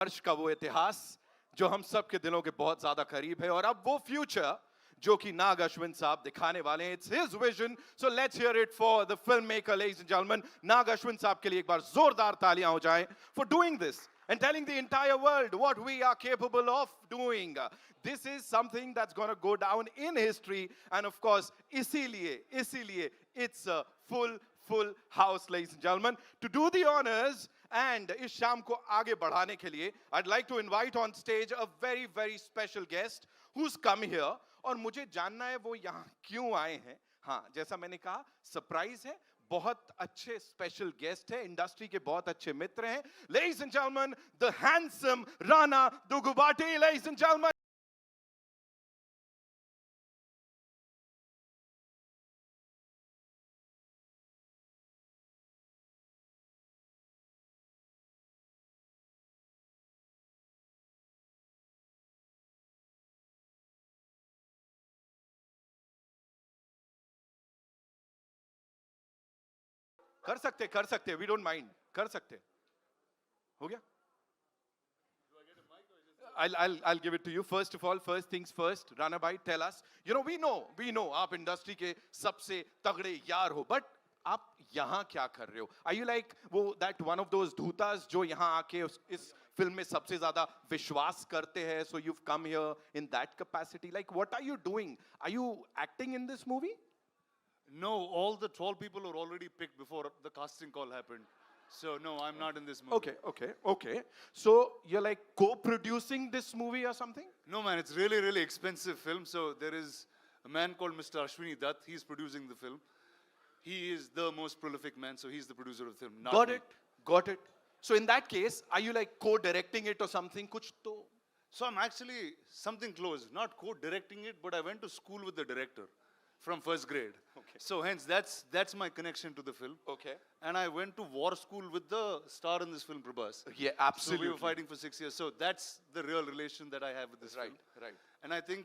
वर्ष का वो इतिहास जो हम सब के दिलों के बहुत ज्यादा करीब है और अब वो फ्यूचर जो कि नाग अश्विन साहब दिखाने वाले हैं. It's his vision. So let's hear it for the filmmaker, ladies and gentlemen. Nag Ashwin साहब के लिए एक बार जोरदार तालियां हो जाएं for doing this and telling the entire world what we are capable of doing. This is something that's going to go down in history, and of course इसीलिए it's a full house, ladies and gentlemen. To do the honors and इस शाम को आगे बढ़ाने के लिए I'd like to invite on stage a very special guest who's come here. और मुझे जानना है वो यहाँ क्यों आए हैं. हाँ, जैसा मैंने कहा, सरप्राइज है, बहुत अच्छे स्पेशल गेस्ट है, इंडस्ट्री के बहुत अच्छे मित्र हैं. Ladies and gentlemen, the handsome Rana Dugubati, ladies and gentlemen. कर सकते, we don't mind, कर सकते. हो गया? I'll give it to you. First of all, first things first, Rana bhai, tell us. You know, we know आप industry के सबसे तगड़े यार हो, but आप यहाँ क्या कर रहे हो? Are you like वो that one of those धूतास जो यहाँ आके इस फिल्म में सबसे ज़्यादा विश्वास करते हैं? So you've come here in that capacity. Like, what are you doing? Are you acting in this movie? No, all the 12 people were already picked before the casting call happened. So no, I'm not in this movie. Okay. So you're like co-producing this movie or something? No man, it's really expensive film. So there is a man called Mr. Ashwini Dutt. He's producing the film. He is the most prolific man, so he's the producer of the film. Got it. So in that case, are you like co-directing it or something? Kuch to? So I'm actually something close. Not co-directing it, but I went to school with the director from first grade. Okay. So hence that's my connection to the film. Okay. And I went to war school with the star in this film, Prabhas. Yeah, absolutely. So we were fighting for 6 years. So that's the real relation that I have with this film. Right. And I think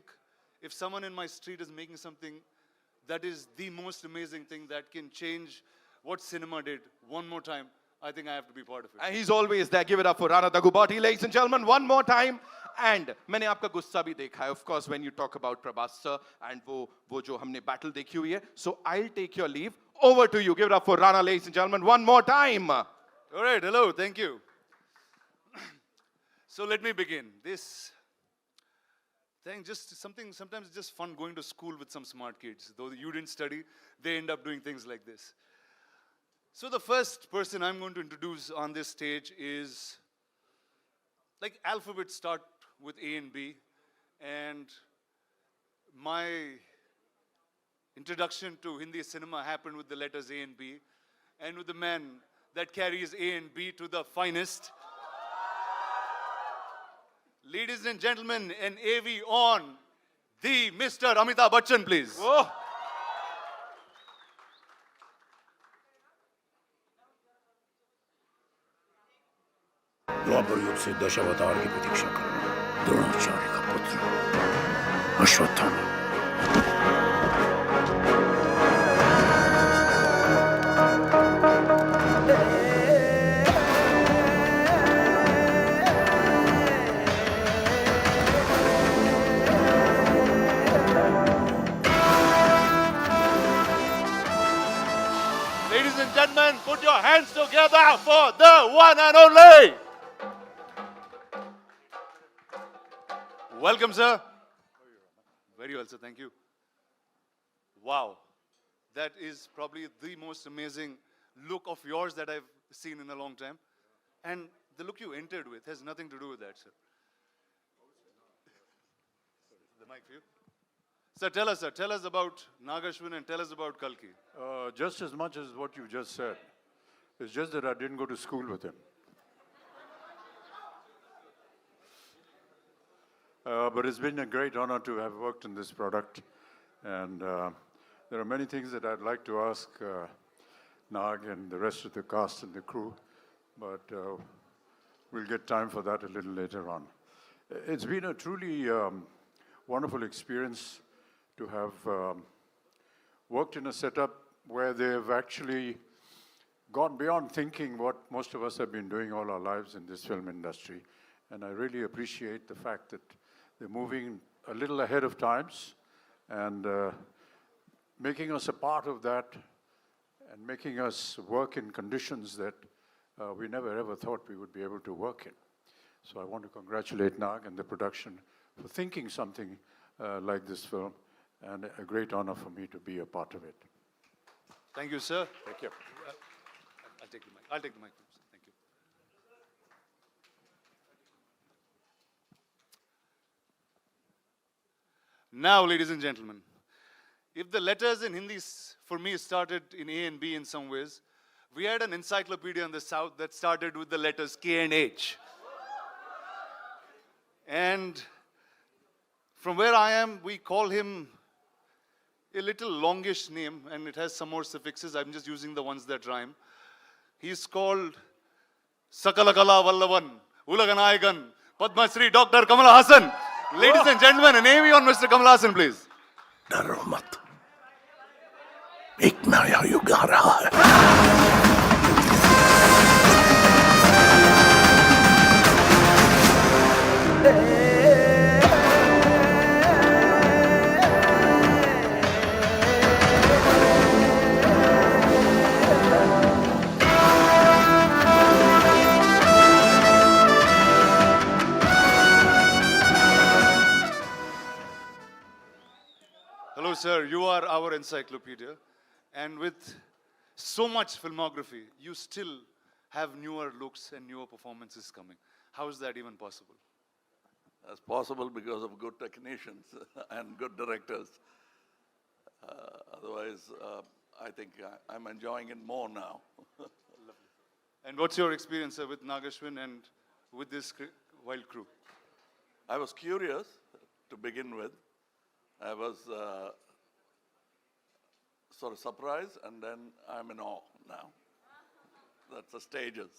if someone in my street is making something that is the most amazing thing that can change what cinema did one more time, I think I have to be part of it. And he's always there. Give it up for Rana Dagubati, ladies and gentlemen, one more time. And मैंने आपका गुस्सा भी देखा है, of course, when you talk about Prabhas sir and वो जो हमने battle देखी हुई है. So I'll take your leave. Over to you. Give it up for Rana, ladies and gentlemen, one more time. All right, hello, thank you. So let me begin. This thing, just something, sometimes it's just fun going to school with some smart kids. Though you didn't study, they end up doing things like this. So the first person I'm going to introduce on this stage is, like alphabets start with A and B, and my introduction to Hindi cinema happened with the letters A and B, and with the man that carries A and B to the finest. Ladies and gentlemen, an AV on the Mr. Amitabh Bachchan, please. Oh. द्वापर युग से दशावतार की प्रतीक्षा करना द्रोणाचार्य का पुत्र Ashwatthama. Ladies and gentlemen, put your hands together for the one and only. Welcome, sir. Very well, sir. Thank you. Wow. That is probably the most amazing look of yours that I've seen in a long time. And the look you entered with has nothing to do with that, sir. The mic for you. Sir, tell us about Nag Ashwin and tell us about Kalki. Just as much as what you just said. It's just that I didn't go to school with him. But it's been a great honor to have worked in this product. And there are many things that I'd like to ask Nag and the rest of the cast and the crew, but we'll get time for that a little later on. It's been a truly wonderful experience to have worked in a setup where they've actually gone beyond thinking what most of us have been doing all our lives in this film industry And I really appreciate the fact that they're moving a little ahead of times and making us a part of that and making us work in conditions that we never ever thought we would be able to work in. So I want to congratulate Nag and the production for thinking something like this film, and a great honor for me to be a part of it. Thank you, sir. Thank you. I'll take the mic. I'll take the mic. Thank you. Now, ladies and gentlemen, if the letters in Hindi for me started in A and B in some ways, we had an encyclopedia in the South that started with the letters K and H. And from where I am, we call him a little longish name, and it has some more suffixes. I'm just using the ones that rhyme. He's called Sakalakala Vallavan, Ulaganayagan, Padma Shri Dr. Kamal Haasan. Ladies and gentlemen, an AV on Mr. Kamal Haasan, please. डरो मत, एक नया युग आ रहा है। Hello, sir. You are our encyclopedia. And with so much filmography, you still have newer looks and newer performances coming. How is that even possible? That's possible because of good technicians and good directors. Otherwise, I think I'm enjoying it more now. And what's your experience, sir, with Nag Ashwin and with this wild crew? I was curious to begin with. I was sort of surprised, and then I'm in awe now. That's the stages.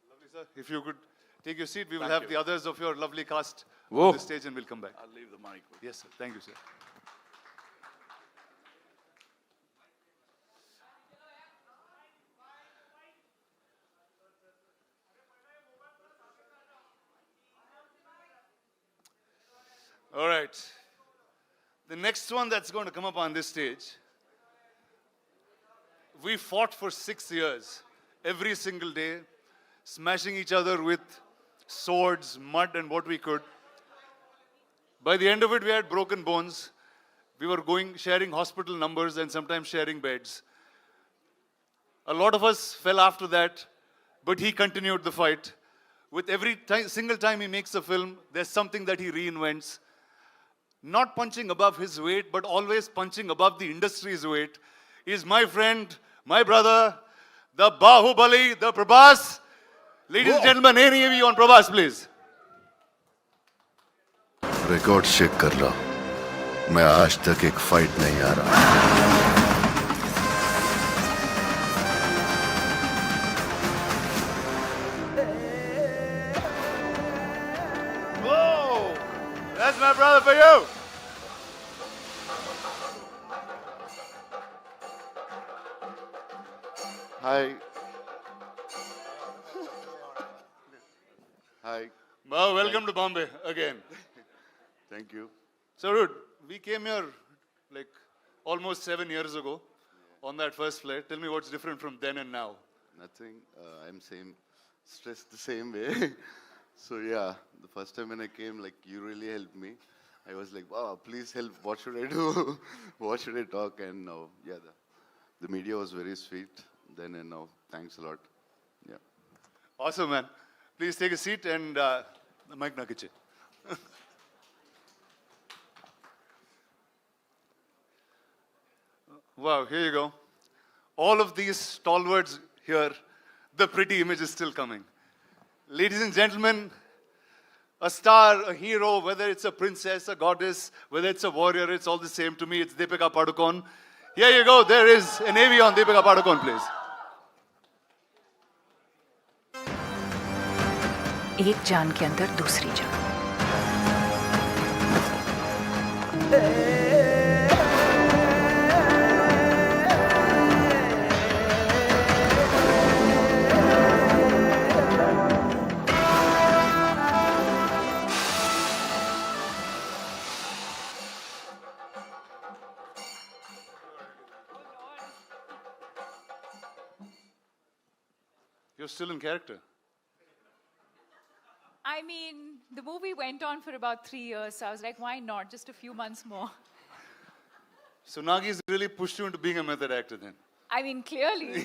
Lovely, sir. If you could take your seat, we will Thank have you. the others of your lovely cast Whoa. on the stage, and we'll come back. I'll leave the mic with you. Yes, sir. Thank you, sir. All right. The next one that's going to come up on this stage, we fought for 6 years, every single day, smashing each other with swords, mud, and what we could. By the end of it, we had broken bones. We were sharing hospital numbers and sometimes sharing beds. A lot of us fell after that, but he continued the fight. With every single time he makes a film, there's something that he reinvents. Not punching above his weight, but always punching above the industry's weight, is my friend, my brother, the Bahubali, the Prabhas. Ladies and gentlemen, any of you on Prabhas, please. Record check कर लो, मैं आज तक एक fight नहीं आ रहा। Whoa! That's my brother for you. Hi. Hi. Well, welcome to Bombay again. Thank you. So, dude, we came here like almost 7 years ago on that first flight. Tell me what's different from then and now. Nothing. I'm stressed the same way. So yeah, the first time when I came, like you really helped me. I was like, wow, please help. What should I do? What should I talk? And now, yeah, the media was very sweet then and now. Thanks a lot. Yeah. Awesome, man. Please take a seat and the mic na kiche. Wow, here you go. All of these stalwarts here, the pretty image is still coming. Ladies and gentlemen, a star, a hero, whether it's a princess, a goddess, whether it's a warrior, it's all the same to me. It's Deepika Padukone. Here you go. There is an AV on Deepika Padukone, please. एक जान के अंदर दूसरी जान। You're still in character. I mean, the movie went on for about 3 years, so I was like, why not? Just a few months more. So Nagi's really pushed you into being a method actor then. I mean, clearly.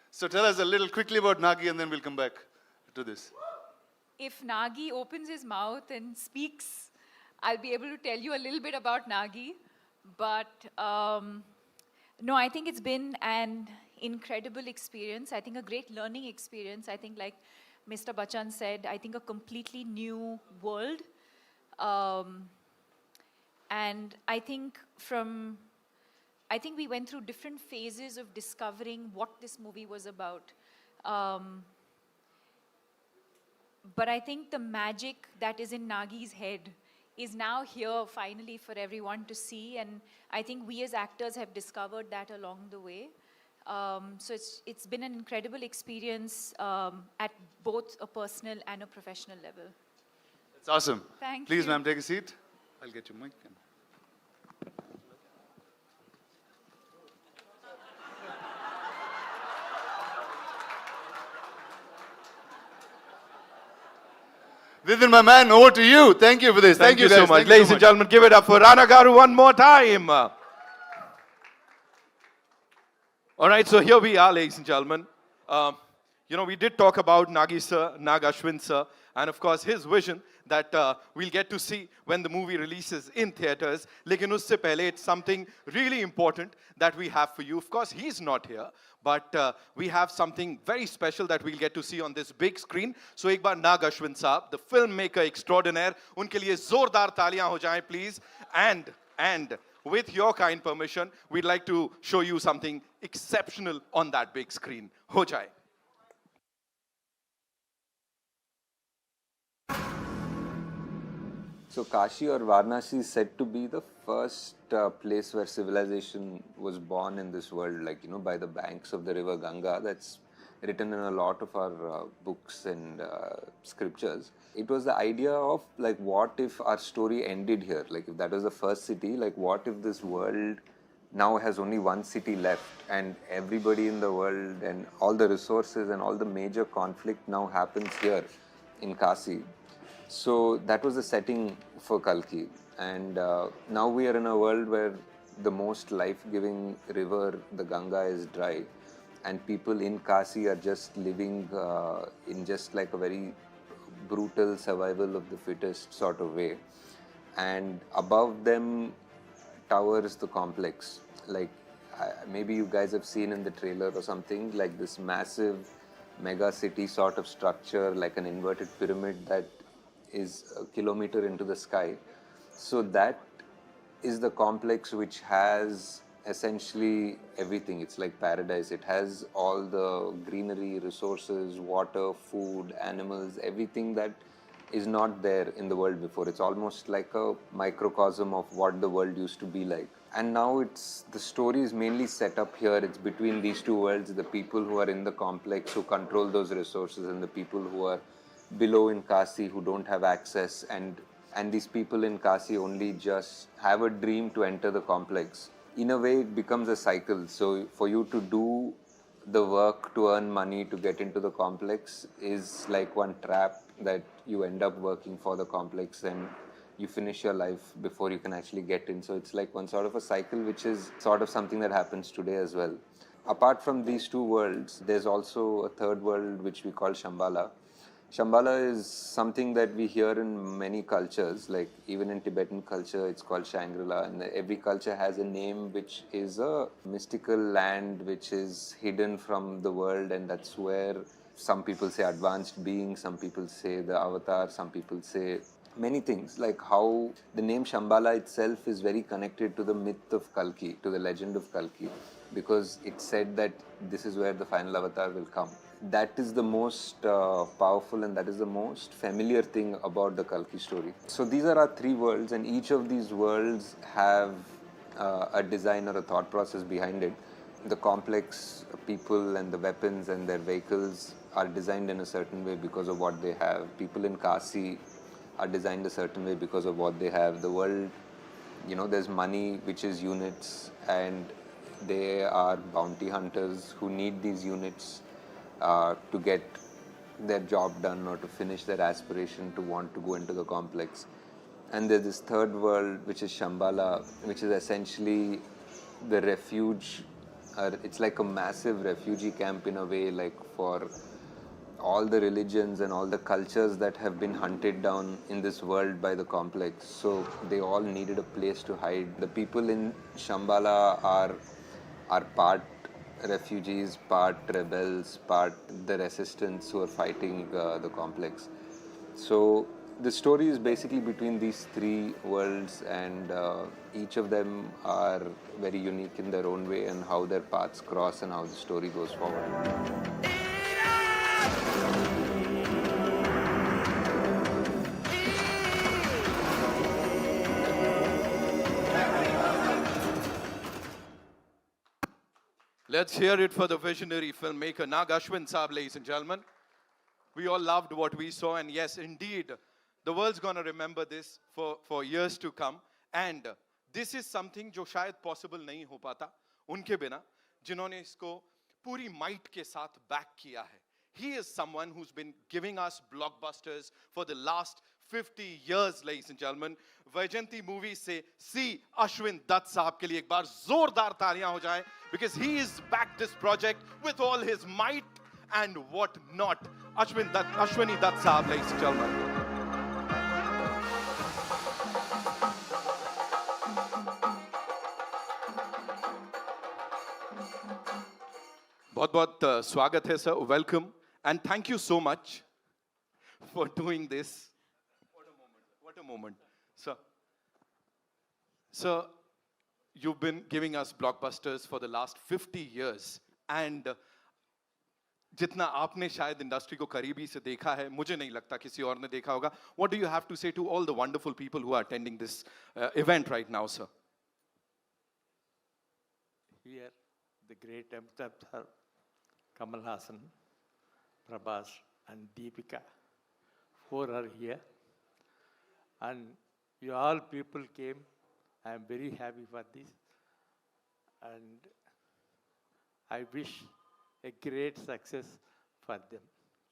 So tell us a little quickly about Nagi and then we'll come back to this. If Nagi opens his mouth and speaks, I'll be able to tell you a little bit about Nagi. But no, I think it's been an incredible experience. I think a great learning experience. I think, like Mr. Bachchan said, I think a completely new world. And I think we went through different phases of discovering what this movie was about. But I think the magic that is in Nagi's head is now here finally for everyone to see. And I think we as actors have discovered that along the way. So it's been an incredible experience at both a personal and a professional level. That's awesome. Thank Please, you. ma'am, take a seat. I'll get your mic. Vidin, my man, over to you. Thank you for this. Thank you guys. so much. Thank you Ladies so and gentlemen, give it up for Rana Garu one more time. All right, so here we are, ladies and gentlemen. We did talk about Nag Ashwin sir, and of course his vision that we'll get to see when the movie releases in theaters. Lekin usse pehle, it's something really important that we have for you. Of course, he's not here, but we have something very special that we'll get to see on this big screen. So ek baar Nag Ashwin saab, the filmmaker extraordinaire, unke liye zordar taaliyan ho jaएं, please. And with your kind permission, we'd like to show you something exceptional on that big screen. Ho jaए. So Kashi or Varanasi is said to be the first place where civilization was born in this world, by the banks of the river Ganga. That's written in a lot of our books and scriptures. It was the idea of what if our story ended here? If that was the first city, what if this world now has only one city left and everybody in the world and all the resources and all the major conflict now happens here in Kasi. So that was the setting for Kalki, and now we are in a world where the most life-giving river, the Ganga, is dry, and people in Kasi are just living in just like a very brutal survival of the fittest sort of way, and above them towers the complex. Maybe you guys have seen in the trailer or something, like this massive mega city sort of structure, like an inverted pyramid that is a kilometer into the sky. So that is the complex which has essentially everything. It's like paradise. It has all the greenery, resources, water, food, animals, everything that is not there in the world before. It's almost like a microcosm of what the world used to be like. And now the story is mainly set up here. It's between these two worlds, the people who are in the complex who control those resources and the people who are below in Kasi who don't have access, and these people in Kasi only just have a dream to enter the complex. In a way, it becomes a cycle. So for you to do the work to earn money to get into the complex is like one trap that you end up working for the complex and you finish your life before you can actually get in. So it's like one sort of a cycle, which is sort of something that happens today as well. Apart from these two worlds, there's also a third world which we call Shambhala. Shambhala is something that we hear in many cultures, like even in Tibetan culture, it's called Shangri-La, and every culture has a name which is a mystical land which is hidden from the world, and that's where some people say advanced beings, some people say the avatar, some people say many things, like how the name Shambhala itself is very connected to the myth of Kalki, to the legend of Kalki, because it's said that this is where the final avatar will come. That is the most powerful and that is the most familiar thing about the Kalki story. So these are our three worlds, and each of these worlds have a design or a thought process behind it. The complex people and the weapons and their vehicles are designed in a certain way because of what they have. People in Kasi are designed a certain way because of what they have. The world, there's money which is units, and they are bounty hunters who need these units to get their job done or to finish their aspiration to want to go into the complex. And there's this third world, which is Shambhala, which is essentially the refuge. It's like a massive refugee camp in a way, like for all the religions and all the cultures that have been hunted down in this world by the complex. So they all needed a place to hide. The people in Shambhala are part refugees, part rebels, part the resistance who are fighting the complex. So the story is basically between these three worlds, and each of them are very unique in their own way, and how their paths cross and how the story goes forward. Let's hear it for the visionary filmmaker Nag Ashwin Saab, ladies and gentlemen. We all loved what we saw, and yes, indeed, the world's going to remember this for years to come. And this is something जो शायद possible नहीं हो पाता उनके बिना, जिन्होंने इसको पूरी might के साथ back किया है. He is someone who's been giving us blockbusters for the last 50 years, ladies and gentlemen. Vaijayanti movie से C. Ashwin Dutt साहब के लिए एक बार जोरदार तालियां हो जाएं, because he is backed this project with all his might and what not. Ashwini Dutt साहब, ladies and gentlemen. बहुत-बहुत स्वागत है sir, welcome, and thank you so much for doing this. What a moment, sir. Sir, you've been giving us blockbusters for the last 50 years, and जितना आपने शायद industry को करीबी से देखा है, मुझे नहीं लगता किसी और ने देखा होगा. What do you have to say to all the wonderful people who are attending this event right now, sir? Here, the great Amitabh sir, Kamal Haasan, Prabhas, and Deepika, 4 are here. And you all people came. I am very happy for this. And I wish a great success for them.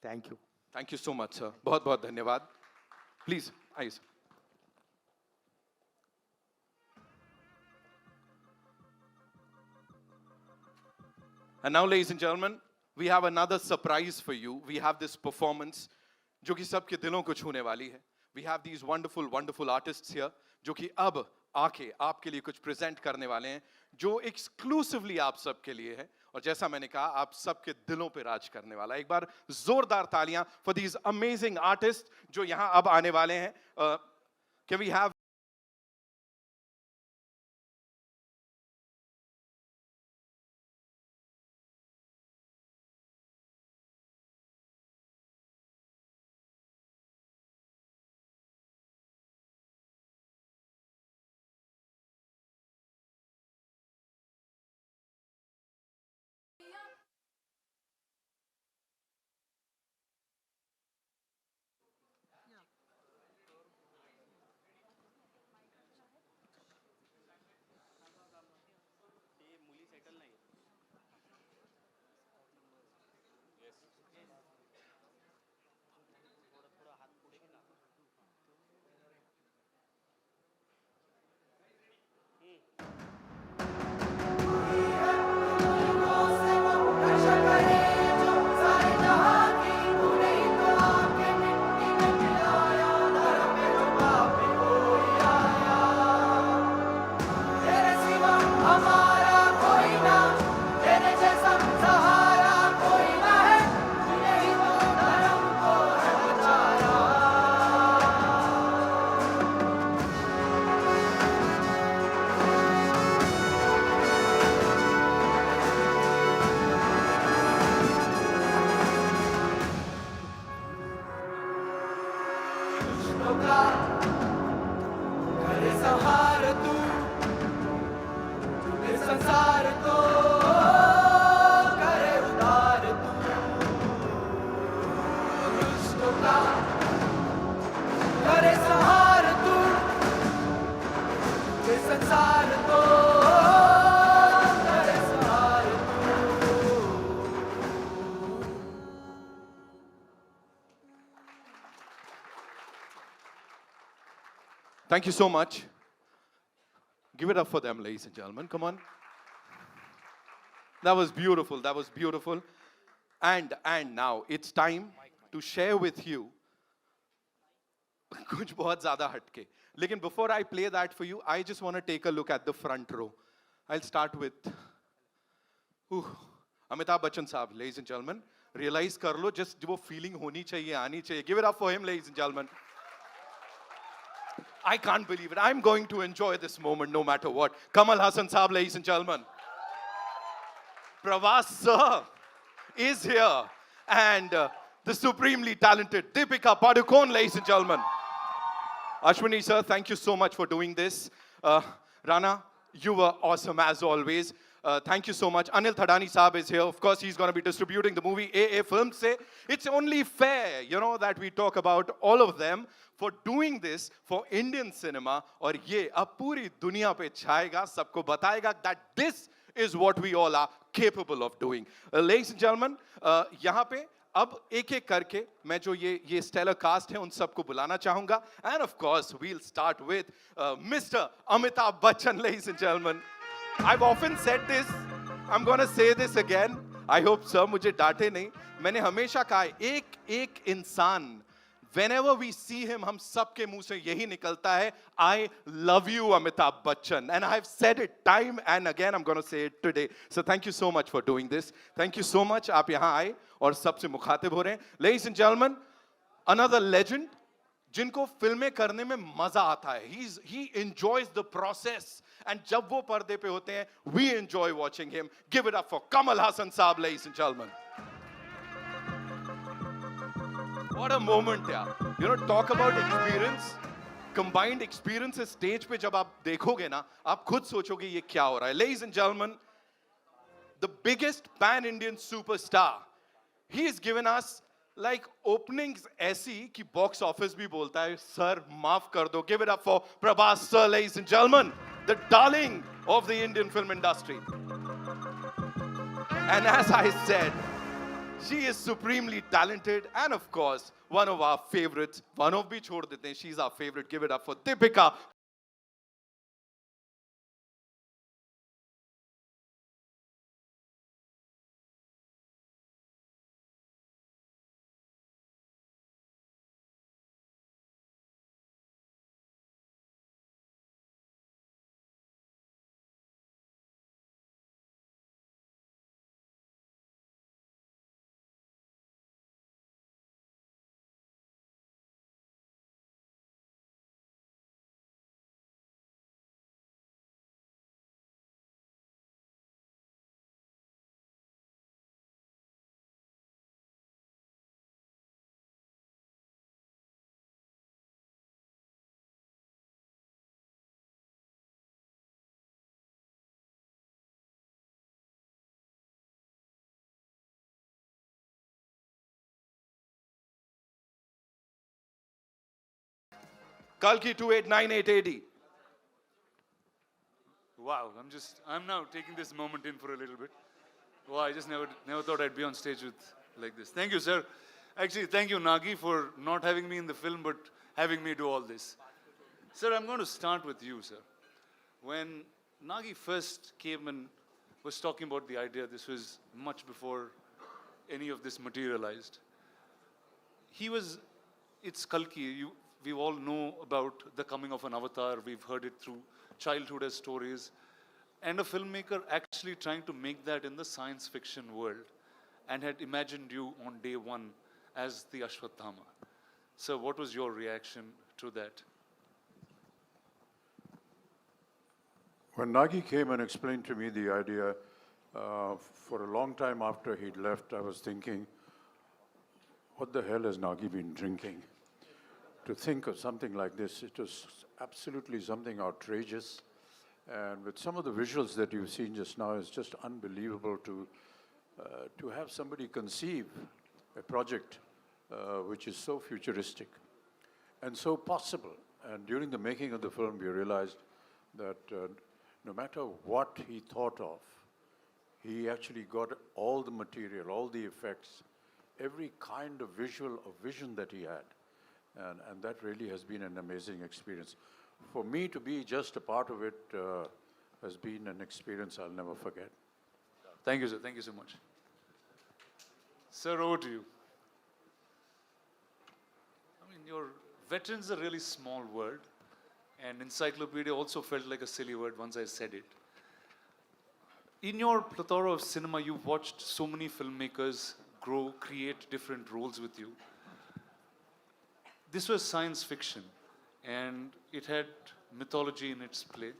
Thank you. Thank you so much, sir. बहुत-बहुत धन्यवाद. Please, आइए sir. And now, ladies and gentlemen, we have another surprise for you. We have this performance, जो कि सबके दिलों को छूने वाली है. We have these wonderful, wonderful artists here, जो कि अब आके आपके लिए कुछ present करने वाले हैं, जो exclusively आप सबके लिए है. और जैसा मैंने कहा, आप सबके दिलों पे राज करने वाला है. एक बार जोरदार तालियां for these amazing artists, जो यहाँ अब आने वाले हैं. Can we have Thank you so much. Give it up for them, ladies and gentlemen. Come on. That was beautiful. That was beautiful. And now it's time to share with you कुछ बहुत ज़्यादा हटके. लेकिन before I play that for you, I just want to take a look at the front row. I'll start with Amitabh Bachchan साहब, ladies and gentlemen. Realize कर लो, just वो feeling होनी चाहिए, आनी चाहिए. Give it up for him, ladies and gentlemen. I can't believe it. I'm going to enjoy this moment no matter what. Kamal Haasan saab, ladies and gentlemen. Prabhas sir is here. And the supremely talented Deepika Padukone, ladies and gentlemen. Ashwini sir, thank you so much for doing this. Rana, you were awesome as always. Thank you so much. Anil Thadani Saab is here. Of course, he's going to be distributing the movie AA Films se. It's only fair, that we talk about all of them for doing this for Indian cinema. और ये अब पूरी दुनिया पे छाएगा, सबको बताएगा that this is what we all are capable of doing. Ladies and gentlemen, यहाँ पे अब एक-एक करके मैं जो ये stellar cast है उन सबको बुलाना चाहूँगा. And of course, we'll start with Mr. Amitabh Bachchan, ladies and gentlemen. I've often said this. I'm going to say this again. I hope sir मुझे डांटे नहीं. मैंने हमेशा कहा है एक इंसान whenever we see him हम सबके मुंह से यही निकलता है I love you Amitabh Bachchan, and I've said it time and again. I'm going to say it today. So thank you so much for doing this. Thank you so much. आप यहाँ आए और सबसे मुखातिब हो रहे हैं. Ladies and gentlemen, another legend जिनको फिल्में करने में मजा आता है. He enjoys the process. And जब वो पर्दे पे होते हैं, we enjoy watching him. Give it up for Kamal Haasan saab, ladies and gentlemen. What a moment, yaar. Talk about experience. Combined experiences stage पे जब आप देखोगे ना, आप खुद सोचोगे ये क्या हो रहा है. Ladies and gentlemen, the biggest pan-Indian superstar. He has given us like openings ऐसी कि box office भी बोलता है, sir माफ कर दो. Give it up for Prabhas sir, ladies and gentlemen, the darling of the Indian film industry. And as I said, she is supremely talented and of course one of our favorites. One of भी छोड़ देते हैं, she's our favorite. Give it up for Deepika. Kalki 289880. Wow, I'm now taking this moment in for a little bit. Wow, I just never thought I'd be on stage with like this. Thank you, sir. Actually, thank you, Nagi, for not having me in the film, but having me do all this. Sir, I'm going to start with you, sir. When Nagi first came and was talking about the idea, this was much before any of this materialized. It's Kalki. We all know about the coming of an avatar. We've heard it through childhood as stories. And a filmmaker actually trying to make that in the science fiction world and had imagined you on day one as the Ashwatthama. So what was your reaction to that? When Nagi came and explained to me the idea, for a long time after he'd left, I was thinking, what the hell has Nagi been drinking? To think of something like this, it was absolutely something outrageous. And with some of the visuals that you've seen just now, it's just unbelievable to have somebody conceive a project which is so futuristic and so possible. And during the making of the film, we realized that no matter what he thought of, he actually got all the material, all the effects, every kind of vision that he had. And that really has been an amazing experience. for me to be just a part of it has been an experience I'll never forget. Thank you, sir. Thank you so much. Sir, over to you. I mean, your veteran's a really small word, and encyclopedia also felt like a silly word once I said it. In your plethora of cinema, you've watched so many filmmakers grow, create different roles with you. This was science fiction, and it had mythology in its play,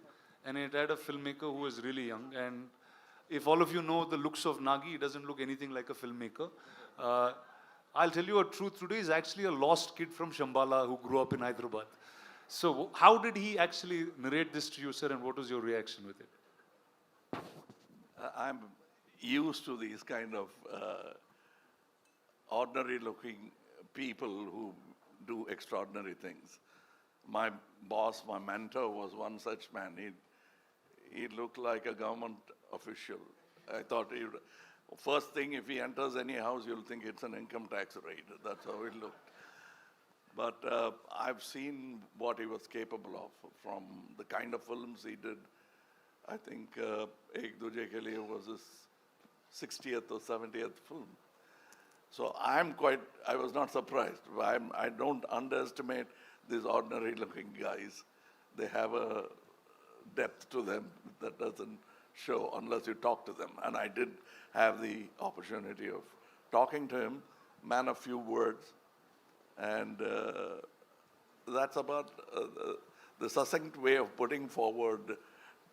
and it had a filmmaker who was really young. And if all of you know the looks of Nagi, he doesn't look anything like a filmmaker. I'll tell you a truth today, he's actually a lost kid from Shambhala who grew up in Hyderabad. So how did he actually narrate this to you, sir, and what was your reaction with it? I'm used to these kind of ordinary looking people who do extraordinary things. My boss, my mentor was one such man. He looked like a government official. I thought first thing, if he enters any house, you'll think it's an income tax raid. That's how he looked. But I've seen what he was capable of from the kind of films he did. I think Ek Duje Ke Liye was his 60th or 70th film. So I was not surprised. I don't underestimate these ordinary looking guys. They have a depth to them that doesn't show unless you talk to them. And I did have the opportunity of talking to him, man of few words. And that's about the succinct way of putting forward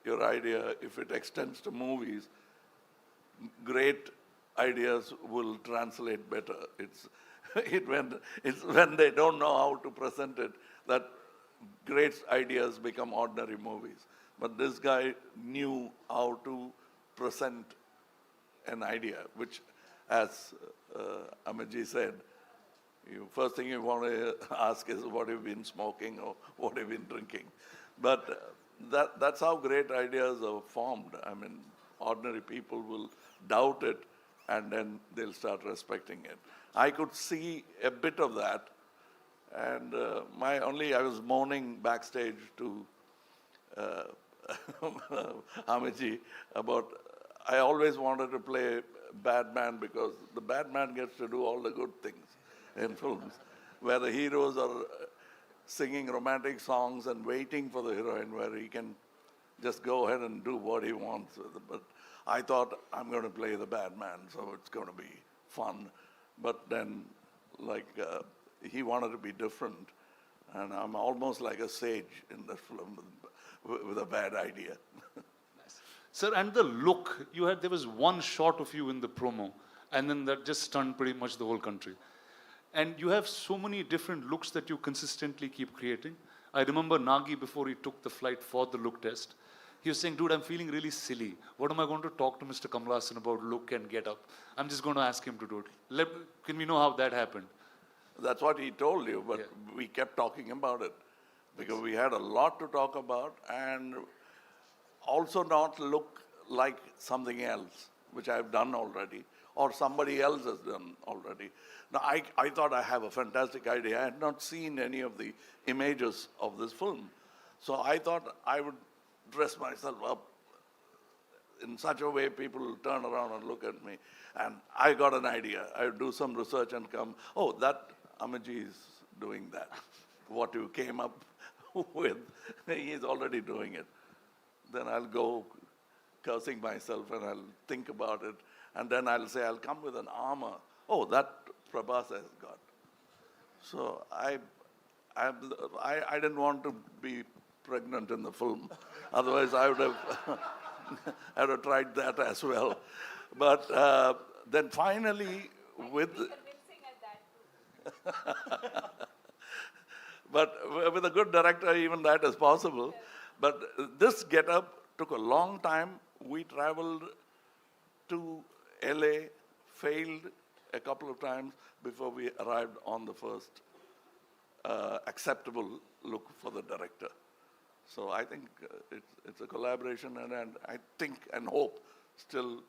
your idea. If it extends to movies, great ideas will translate better. It's when they don't know how to present it that great ideas become ordinary movies. But this guy knew how to present an idea, which, as Amitji said, first thing you want to ask is what have you been smoking or what have you been drinking. But that's how great ideas are formed. I mean, ordinary people will doubt it and then they'll start respecting it. I could see a bit of that, and I was moaning backstage to Amitji about, I always wanted to play bad man because the bad man gets to do all the good things in films, where the heroes are singing romantic songs and waiting for the heroine, where he can just go ahead and do what he wants with it. But I thought, I'm going to play the bad man, so it's going to be fun. But then, he wanted to be different, and I'm almost like a sage in the film with a bad idea. Sir, and the look, there was one shot of you in the promo, and then that just stunned pretty much the whole country. And you have so many different looks that you consistently keep creating. I remember Nagi, before he took the flight for the look test, he was saying, dude, I'm feeling really silly. What am I going to talk to Mr. Kamal Haasan about look and get up? I'm just going to ask him to do it. Can we know how that happened? That's what he told you, but we kept talking about it because we had a lot to talk about and also not look like something else, which I've done already, or somebody else has done already. Now, I thought I have a fantastic idea. I had not seen any of the images of this film. So I thought I would dress myself up in such a way people will turn around and look at me. And I got an idea. I would do some research and come, oh, that Amitji is doing that. What you came up with, he's already doing it. Then I'll go cursing myself and I'll think about it. And then I'll say, I'll come with an armor. Oh, that Prabhas has got. So I didn't want to be pregnant in the film. Otherwise, I would have tried that as well. But then finally, with but with a good director, even that is possible. But this get-up took a long time. We traveled to LA, failed a couple of times before we arrived on the first acceptable look for the director. So I think it's a collaboration, and I think and hope, still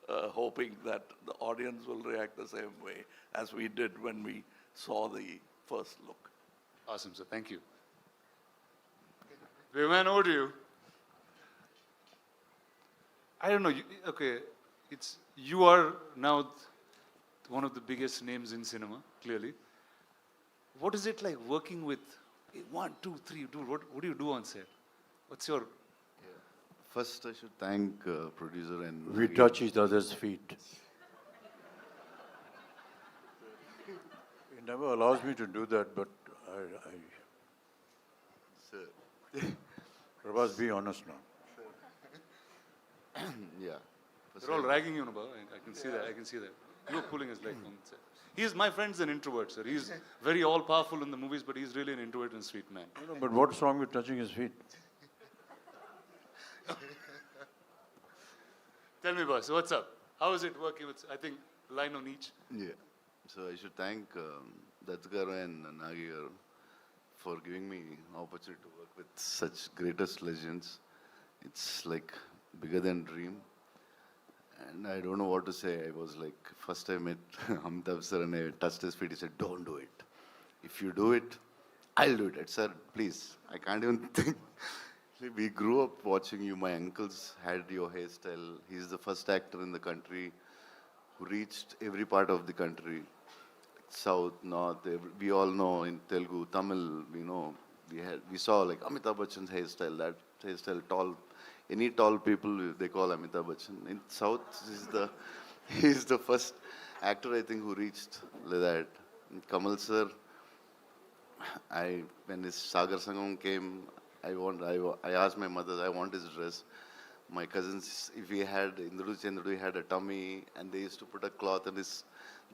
hoping that the audience will react the same way as we did when we saw the first look. Awesome, sir. Thank you. Big man, over to you. I don't know. Okay, you are now one of the biggest names in cinema, clearly. What is it like working with 1, 2, 3, dude? What do you do on set? What's your... First, I should thank producer and... We touch each other's feet. He never allows me to do that, but Sir. Prabhas, be honest now. Yeah. First, They're all ragging you, Baba. I can see that. I can see that. You're pulling his leg on set. My friend's an introvert, sir. He's very all-powerful in the movies, but he's really an introvert and sweet man. No, but what's wrong with touching his feet? Tell me, boss, what's up? How is it working with, I think, line on each? Yeah. So I should thank Dattagaru and Nagi for giving me opportunity to work with such greatest legends. It's like bigger than dream. And I don't know what to say. I was like, first I met Amitabh sir and I touched his feet. He said, don't do it. If you do it, I'll do it. I said, sir, please. I can't even think. We grew up watching you. My uncles had your hairstyle. He's the first actor in the country who reached every part of the country. South, North, we all know in Telugu, Tamil, we saw like Amitabh Bachchan's hairstyle, that hairstyle, tall, any tall people, they call Amitabh Bachchan. In South, he's the first actor, I think, who reached like that. And Kamal sir, when his Sagar Sangam came, I asked my mother, I want his dress. My cousins, if he had, Indru Chandru had a tummy, and they used to put a cloth on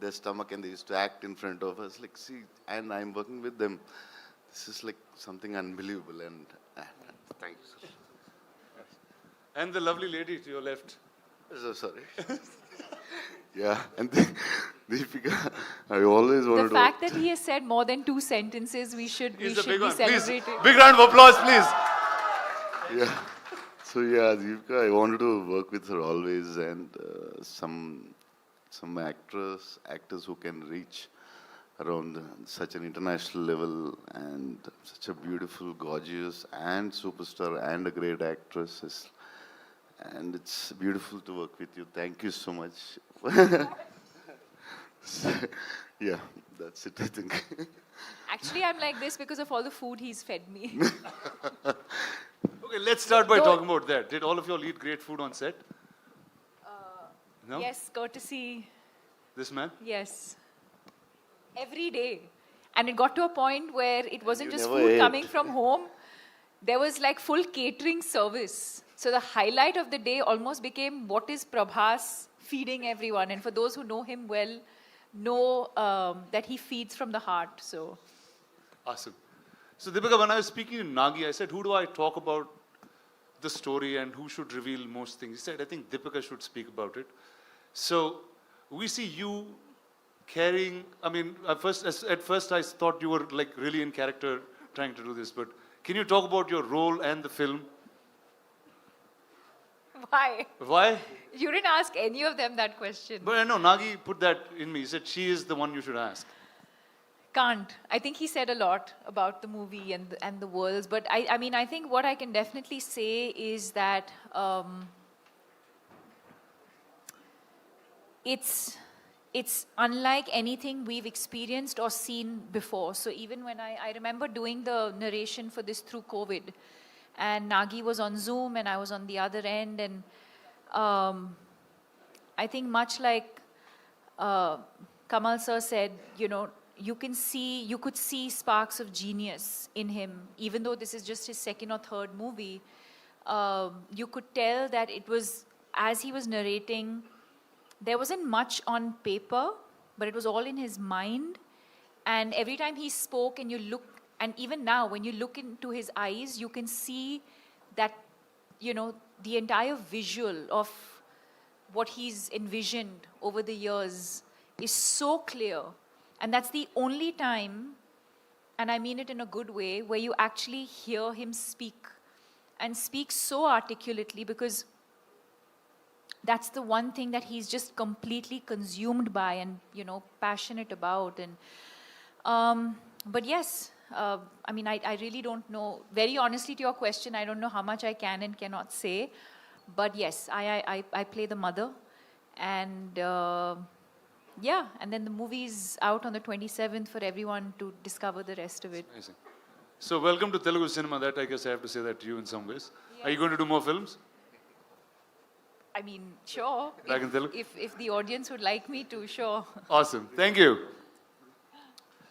their stomach, and they used to act in front of us. Like, see, and I'm working with them. This is like something unbelievable, and thank you, sir. And the lovely lady to your left. So sorry. Yeah, and Deepika, I always wanted to... The fact that he has said more than 2 sentences, we should be celebrating. Please, big round of applause, please. Yeah. So yeah, Deepika, I wanted to work with her always, and some actors who can reach around such an international level, and such a beautiful, gorgeous, and superstar, and a great actress. And it's beautiful to work with you. Thank you so much. Yeah, that's it, I think. Actually, I'm like this because of all the food he's fed me. Okay, let's start by talking about that. Did all of you all eat great food on set? No? Yes, courtesy. This man? Yes. Every day. And it got to a point where it wasn't You just never food ate. coming from home. There was like full catering service. So the highlight of the day almost became what is Prabhas feeding everyone. And for those who know him well, know that he feeds from the heart. So. Awesome. So Deepika, when I was speaking to Nagi, I said, who do I talk about the story and who should reveal most things? He said, I think Deepika should speak about it. So we see you carrying, I mean, at first I thought you were like really in character trying to do this, but can you talk about your role and the film? Why? Why? You didn't ask any of them that question. But I know Nagi put that in me. He said she is the one you should ask. Can't. I think he said a lot about the movie and the worlds. But I mean, I think what I can definitely say is that it's unlike anything we've experienced or seen before. So even when I remember doing the narration for this through COVID, and Nagi was on Zoom and I was on the other end, and I think much like Kamal sir said, you could see sparks of genius in him, even though this is just his 2nd or 3rd movie. You could tell that it was, as he was narrating, there wasn't much on paper, but it was all in his mind. And every time he spoke and you look, and even now when you look into his eyes, you can see that, the entire visual of what he's envisioned over the years is so clear. And that's the only time, and I mean it in a good way, where you actually hear him speak, and speak so articulately, because that's the one thing that he's just completely consumed by and, passionate about. And but yes, I mean, I really don't know. Very honestly, to your question, I don't know how much I can and cannot say. But yes, I play the mother. And yeah, and then the movie's out on the 27th for everyone to discover the rest of it. Amazing. So welcome to Telugu cinema. That I guess I have to say that to you in some ways. Are you going to do more films? I mean, sure. Back in Telugu? If the audience would like me to, sure. Awesome. Thank you.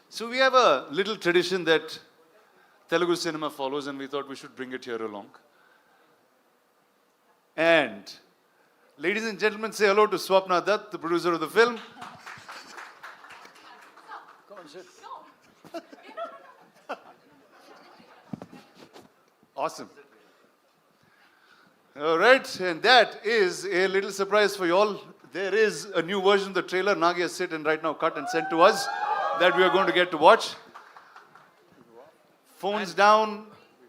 So we have a little tradition that Telugu cinema follows, and we thought we should bring it here along. And ladies and gentlemen, say hello to Swapna Dutt, the producer of the film. Awesome. All right, and that is a little surprise for you all. There is a new version of the trailer. Nagi has sit and right now cut and sent to us that we are going to get to watch. Phones down,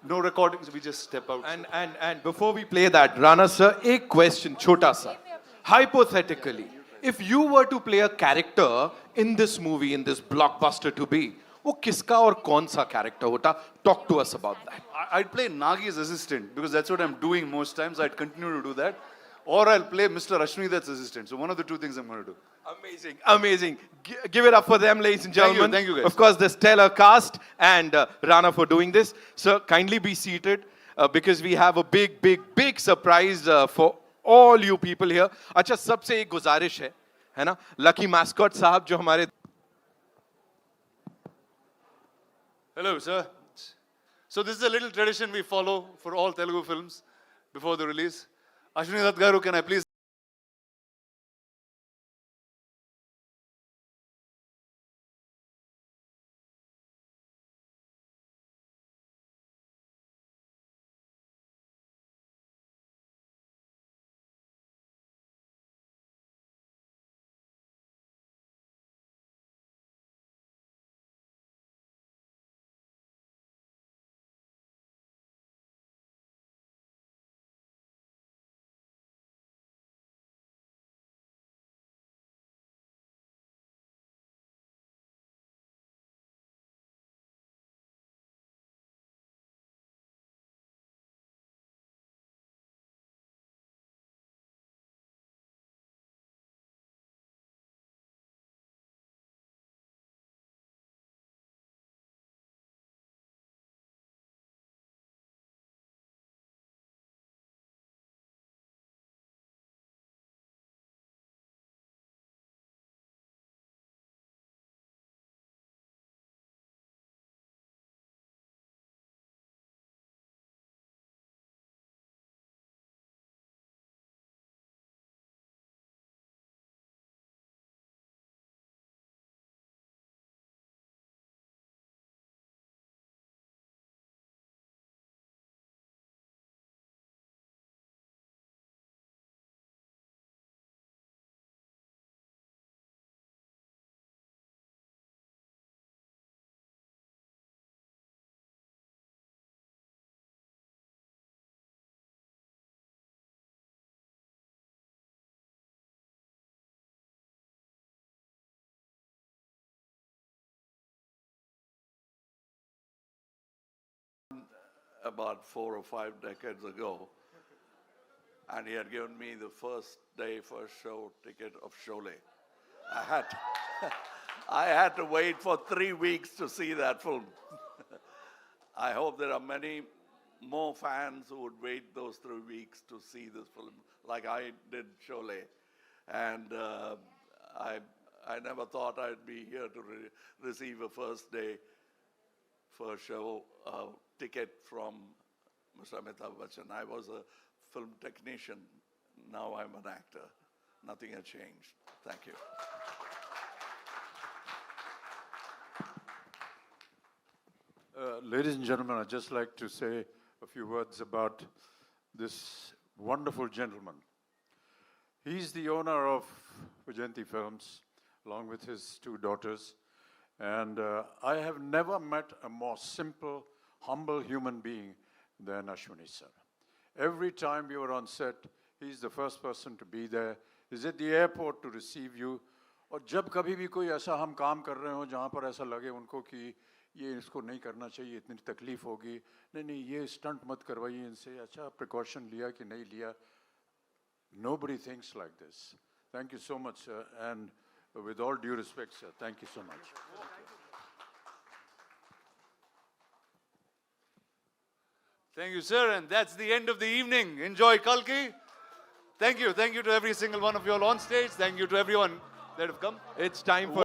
no recordings. We just step out. And before we play that, Rana sir, a question, chota sa. Hypothetically, if you were to play a character in this movie, in this blockbuster to be, वो किसका और कौन सा character होता? Talk to us about that. I'd play Nagi's assistant because that's what I'm doing most times. I'd continue to do that. Or I'll play Mr. Ashwin's assistant. So one of the two things I'm going to do. Amazing, amazing. Give it up for them, ladies and gentlemen. Thank you guys. Of course, the stellar cast and Rana for doing this. Sir, kindly be seated because we have a big surprise for all you people here. अच्छा, सबसे एक गुजारिश है ना? Lucky mascot साहब जो हमारे Hello, sir. So this is a little tradition we follow for all Telugu films before the release. Ashwini Dutt garu, can I please? About 4 or 5 decades ago, and he had given me the first day, first show ticket of Sholay. I had to wait for 3 weeks to see that film. I hope there are many more fans who would wait those 3 weeks to see this film, like I did Sholay. And I never thought I'd be here to receive a first day, first show ticket from Mr. Amitabh Bachchan. I was a film technician. Now I'm an actor. Nothing has changed. Thank you. Ladies and gentlemen, I'd just like to say a few words about this wonderful gentleman. He's the owner of Vajanti Films, along with his 2 daughters. And I have never met a more simple, humble human being than Ashwini sir. Every time we were on set, he's the first person to be there. He's at the airport to receive you. और जब कभी भी कोई ऐसा हम काम कर रहे हो जहाँ पर ऐसा लगे उनको कि ये इसको नहीं करना चाहिए, इतनी तकलीफ होगी, नहीं नहीं ये स्टंट मत करवाइए इनसे, अच्छा प्रिकॉशन लिया कि नहीं लिया. Nobody thinks like this. Thank you so much, sir. And with all due respect, sir, thank you so much. Thank you, sir. And that's the end of the evening. Enjoy Kalki. Thank you. Thank you to every single one of you all on stage. Thank you to everyone that have come. It's time for